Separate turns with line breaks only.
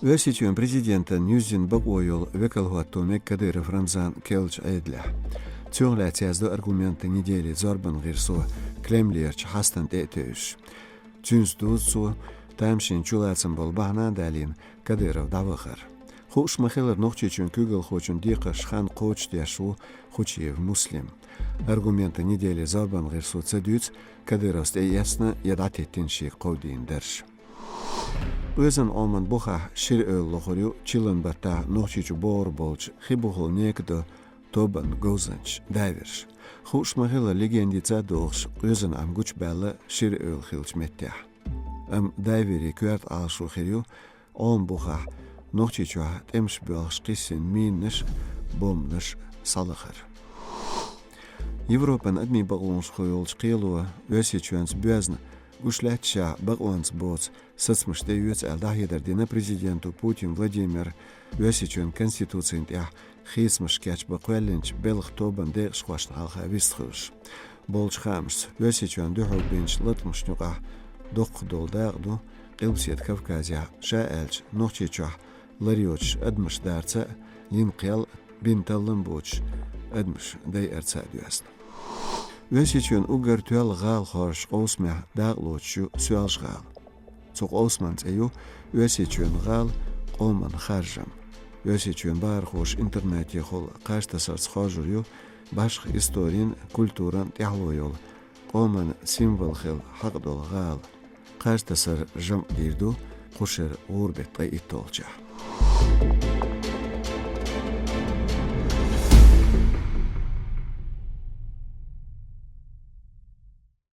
Ösüçün prezidenten yüzün bak oyul vekilhuattomek Kadyrov Ramzan Kelç Edle. Tüğle tezdo argumenты недели зорбан гирсу Кремлерч хастан этөш. Тюнстузсу тамшин чулацын бол бахна далин Kadyrov давахар. Хуш махелер нохчичун күгел хочун дикаш хан коч дешу хочиев муслим. Аргументы недели зорбан гирсу цедюц Kadyrov сте ясно ядатеттин ши ковдин дерш. Özün olman buha şir öllüğürü çılın bata nohçiçu bor bolç xibuhul nekdo toban gozanç davir. Huş mahila legendica doğş özün am güç bella şir öl xilç mettah. Am daviri küert alşu xiriu on buha nohçiçu temş bölş qisin minniş bomniş salıxır. Европан адми бағлонш қойылч қиылуы өсе чуанс бөзні Ушлятча бағланс боц сыцмышты өц әлдахедердені президенту Путин Владимир өсечен конституциян тях хисмыш кәч бақуәлінч белых тобан дейқ шқуашын алға вистхыш. Болч хамш өсечен дұхыл бенч лытмышнуға доқ долдағду қилбсет Кавказия ша әлч нұқчечуа лариоч әдмыш дәрці енқел бинталын боч әдмыш дай әрца дүйесін. Өсечен угар туал гал хорш осмя дағлочу суалш гал. Цоқ османц эю өсечен гал оман харжам. Өсечен бар хош интернете хол қаштасарц хожурю башх историн культуран тяхлойол. Оман символ хил хақдол гал. Қаштасар жам дирду хушер урбеттай иттолча.